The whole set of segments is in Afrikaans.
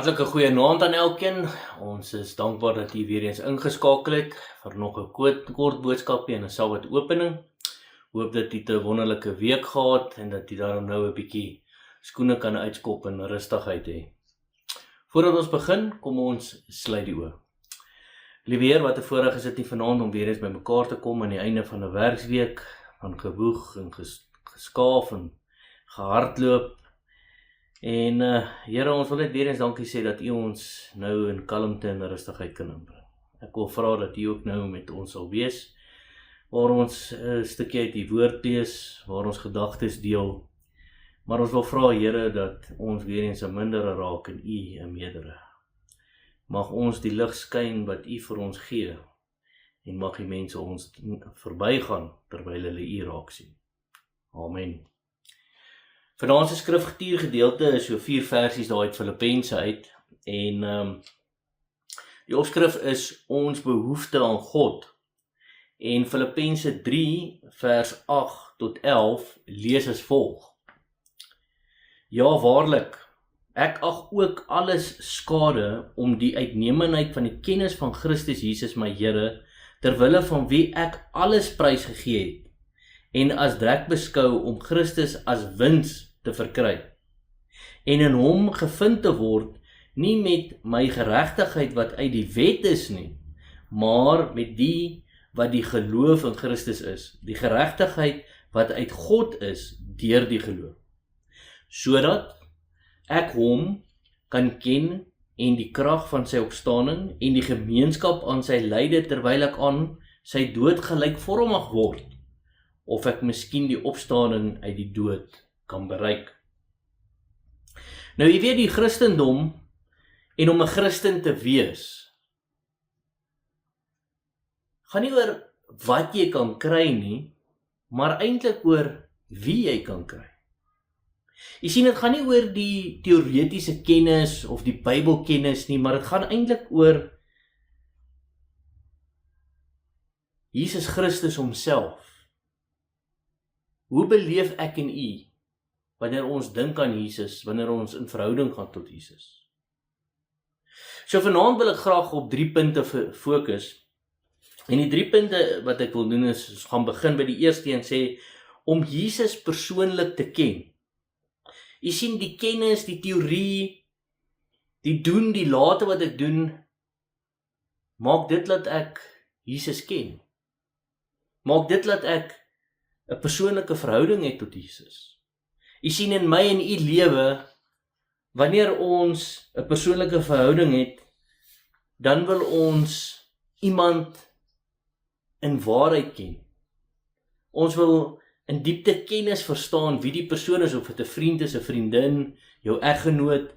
Hartlike goeienaand aan elkeen. Ons is dankbaar dat u weer eens ingeskakel het vir nog 'n kort boodskapie en 'n Sabbat opening. Hoop dat u 'n wonderlike week gehad en dat u daarom nou 'n bietjie skoene kan uitskop en rustigheid hê. Voordat ons begin, kom ons sluit die oë. Liewe Heer, wat 'n voorreg is dit nie vanaand om weer eens by mekaar te kom aan die einde van 'n werksweek, van gewoeg en geskaaf en gehardloop. En Here, ons wil net weer eens dankie sê dat u ons nou in kalmte en rustigheid kan inbring. Ek wil vra dat u ook nou met ons sal wees, waar ons 'n stukkie uit die woord lees, waar ons gedagtes deel. Maar ons wil vra, Here, dat ons weer eens 'n mindere raak en u 'n meerdere. Mag ons die lig skyn wat u vir ons gee, en mag die mense ons verbygaan terwyl hulle u raak sien. Amen. Vanaand se skrifgedeelte is so 4 versies daar uit Filippense uit, en die opskrif is ons behoefte aan God. En Filippense 3 vers 8 tot 11 lees as volg: Ja, waarlik, ek ag ook alles skade om die uitnemendheid van die kennis van Christus Jesus my Here, terwille van wie ek alles prys gegee het, en as drek beskou om Christus as wins te verkry, en in hom gevind te word, nie met my geregtigheid wat uit die wet is nie, maar met die wat die geloof in Christus is, die geregtigheid wat uit God is deur die geloof, sodat ek hom kan ken en die krag van sy opstanding en die gemeenskap aan sy lyde terwyl ek aan sy dood gelykvormig word, of ek miskien die opstanding uit die dood kan bereik. Nou, jy weet, die Christendom en om 'n Christen te wees, gaan nie oor wat jy kan kry nie, maar eintlik oor wie jy kan kry. Jy sien, dit gaan nie oor die teoretiese kennis of die Bybelkennis nie, maar dit gaan eintlik oor Jesus Christus homself. Hoe beleef ek en u wanneer ons dink aan Jesus, wanneer ons in verhouding gaan tot Jesus? So vanaand wil ek graag op 3 punte fokus. En die 3 punte wat ek wil doen is, ons gaan begin by die eerste en sê, om Jesus persoonlik te ken. Jy sien, die kennis, die teorie, die doen, die late wat ek doen, maak dit dat ek Jesus ken. Maak dit dat ek 'n persoonlike verhouding het tot Jesus. Jy sien, in my en u lewe, wanneer ons 'n persoonlike verhouding het, dan wil ons iemand in waarheid ken. Ons wil in diepte kennis verstaan wie die persoon is, of dit 'n vriend is, 'n vriendin, jou eggenoot,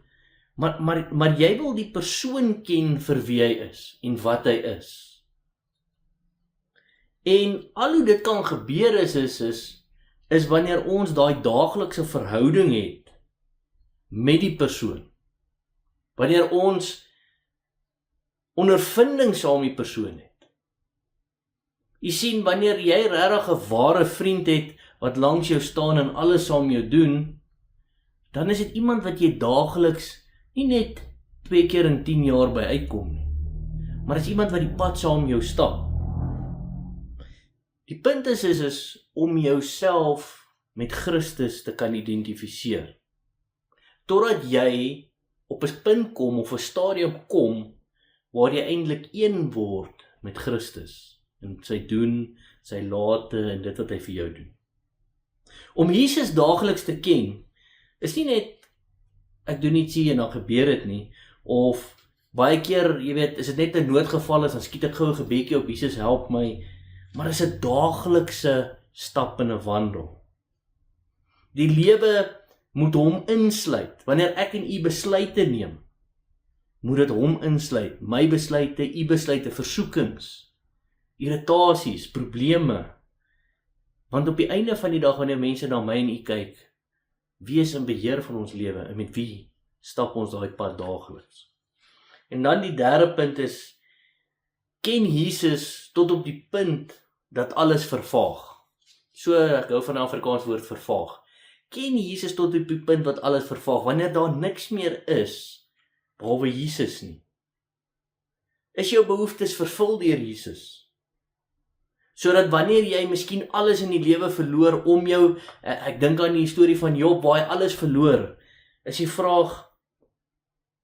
maar jy wil die persoon ken vir wie hy is en wat hy is. En al hoe dit kan gebeur is wanneer ons daai daaglikse verhouding het met die persoon. Wanneer ons ondervinding saam met die persoon het. Jy sien, wanneer jy regtig 'n ware vriend het wat langs jou staan en alles saam jou doen, dan is dit iemand wat jy daagliks nie net 2 keer in 10 jaar by uitkom nie, maar is iemand wat die pad saam jou stap. Die punt is om jouself met Christus te kan identifiseer. Totdat jy op 'n punt kom of 'n stadium kom waar jy eintlik een word met Christus en sy doen, sy late en dit wat hy vir jou doen. Om Jesus daagliks te ken is nie net ek doen iets hier en dan gebeur dit nie, of baie keer, jy weet, is dit net 'n noodgeval is, dan skiet ek gou 'n gebedjie op, Jesus help my, maar is 'n daaglikse stap in 'n wandel. Die lewe moet hom insluit. Wanneer ek en u besluite neem, moet dit hom insluit. My besluite, u besluite, versoekings, irritasies, probleme. Want op die einde van die dag, wanneer mense na my en u kyk, wie is in beheer van ons lewe en met wie stap ons daai pad daagliks? En dan die derde punt is, ken Jesus tot op die punt dat alles vervaag. So, ek hou van die Afrikaans woord vervaag. Ken Jesus tot op die punt wat alles vervaag, wanneer daar niks meer is behalwe Jesus nie? Is jou behoeftes vervul deur Jesus? Sodat wanneer jy miskien alles in die lewe verloor om jou, ek dink aan die storie van Job waar hy alles verloor, is die vraag,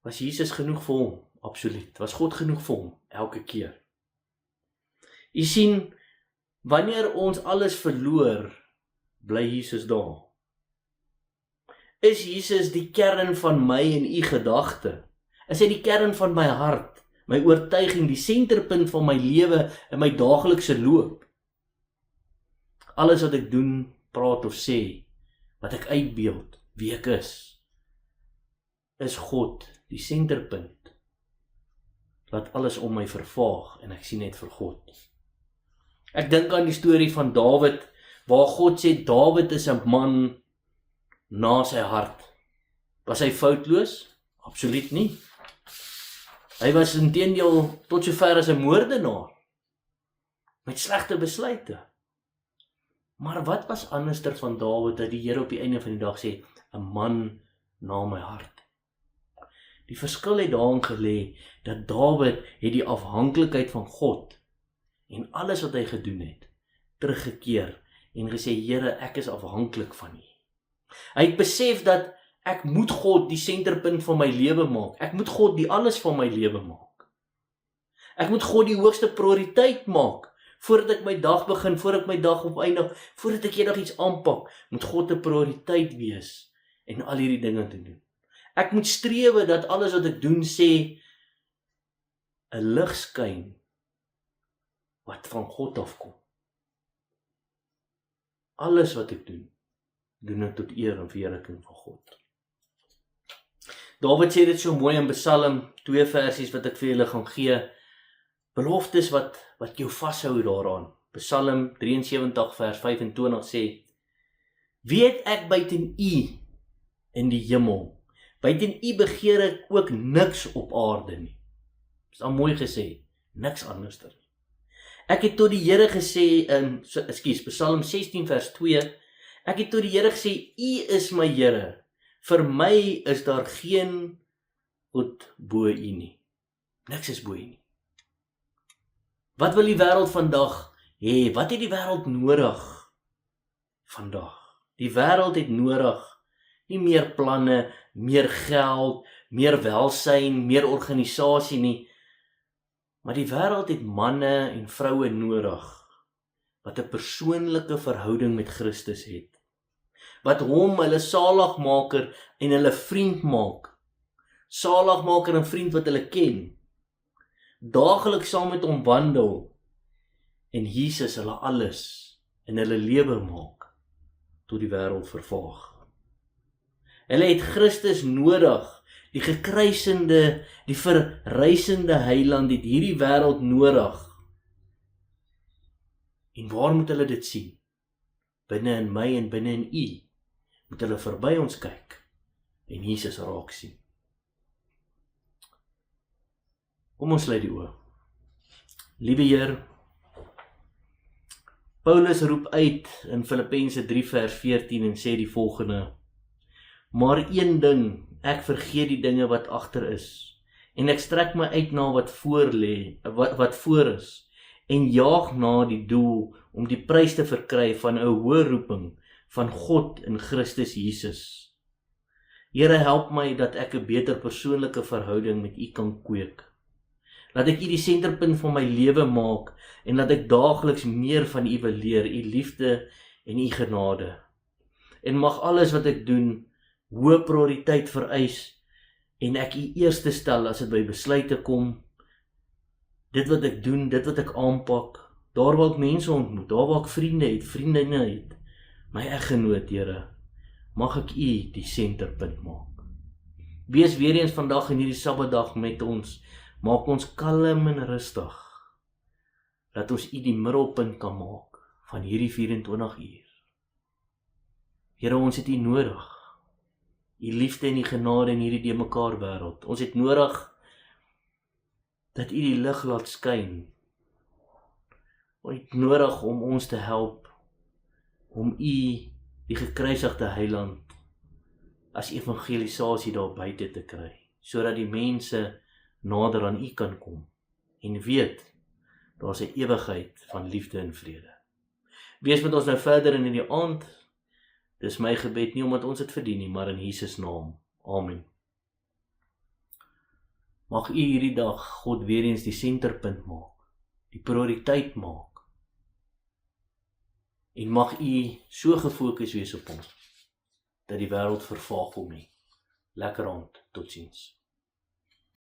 was Jesus genoeg vir hom? Absoluut. Was God genoeg vir hom? Elke keer. Jy sien, wanneer ons alles verloor, bly Jesus daar. Is Jesus die kern van my en u gedagte? Is hy die kern van my hart, my oortuiging, die senterpunt van my lewe en my daaglikse loop? Alles wat ek doen, praat of sê, wat ek uitbeeld, wie ek is God die senterpunt. Laat alles om my vervaag en ek sien net vir God. Ek dink aan die storie van Dawid, waar God sê, Dawid is 'n man na sy hart. Was hy foutloos? Absoluut nie. Hy was inteendeel tot sover as 'n moordenaar, met slegte besluite. Maar wat was anderster van Dawid, dat die Here op die einde van die dag sê, 'n man na my hart. Die verskil het daarin gelê, dat Dawid het die afhanklikheid van God, en alles wat hy gedoen het, teruggekeer, en gesê, Here, ek is afhanklik van U. Hy het besef dat, ek moet God die senterpunt van my lewe maak, ek moet God die alles van my lewe maak. Ek moet God die hoogste prioriteit maak, voordat ek my dag begin, voordat ek my dag opeindig, voordat ek eendag iets aanpak, moet God 'n prioriteit wees, en al hierdie dinge te doen. Ek moet strewe dat alles wat ek doen sê, 'n lig skyn, wat van God afkom. Alles wat ek doen ek tot eer en verheerliking van God. Dawid sê dit so mooi in Psalm, 2 versies wat ek vir julle gaan gee, beloftes wat jou vashou daaraan. Psalm 73 vers 25 sê, weet ek buiten U in die hemel, buiten U begeer ek ook niks op aarde nie. Is al mooi gesê, niks anders nie. Ek het tot die Here gesê, Psalm 16 vers 2, ek het tot die Here gesê, U is my Here, vir my is daar geen goed bo U nie. Niks is bo U nie. Wat wil die wêreld vandag hê? Wat het die wêreld nodig vandag? Die wêreld het nodig nie meer planne, meer geld, meer welsyn, meer organisasie nie, maar die wêreld het manne en vroue nodig, wat 'n persoonlike verhouding met Christus het, wat hom hulle saligmaker en hulle vriend maak, saligmaker en vriend wat hulle ken, daagliks saam met hom wandel, en Jesus hulle alles in hulle lewe maak, tot die wêreld vervaag. Hulle het Christus nodig, die gekruisende, die verrysende heiland het hierdie wêreld nodig. En waar moet hulle dit sien? Binne in my en binne in U, moet hulle verby ons kyk, en Jesus raak sien. Kom ons sluit die oë. Liewe Heer, Paulus roep uit in Filippense 3 vers 14 en sê die volgende, maar een ding, ek vergeet die dinge wat agter is, en ek strek my uit na wat voor lê, wat voor is, en jaag na die doel om die prys te verkry van 'n hoë roeping van God in Christus Jesus. Here, help my dat ek 'n beter persoonlike verhouding met U kan kweek. Laat ek U die senterpunt van my lewe maak en laat ek daagliks meer van U wil leer, U liefde en U genade. En mag alles wat ek doen hoë prioriteit vereis en ek U eerste stel as dit by besluite kom. Dit wat ek doen, dit wat ek aanpak, daar waar ek mense ontmoet, daar waar ek vriendinne het, my eggenoot, Here, mag ek U die senterpunt maak. Wees weer eens vandag in hierdie Sabbatdag met ons, maak ons kalm en rustig, dat ons U die middelpunt kan maak van hierdie 24 uur. Here, ons het U nodig, U liefde en U genade in hierdie de mekaar wêreld. Ons het nodig dat U die lig laat skyn. Ons het nodig om ons te help, om U, die gekruisigde heiland, as evangelisasie daar buite te kry, sodat die mense nader aan U kan kom en weet, daar is 'n ewigheid van liefde en vrede. Wees met ons nou verder in die aand. Dis my gebed nie omdat ons dit verdien nie, maar in Jesus naam. Amen. Mag U hierdie dag God weer eens die senterpunt maak, die prioriteit maak. En mag U so gefokus wees op hom, dat die wêreld vervaag hom nie. Lekker aand, totsiens.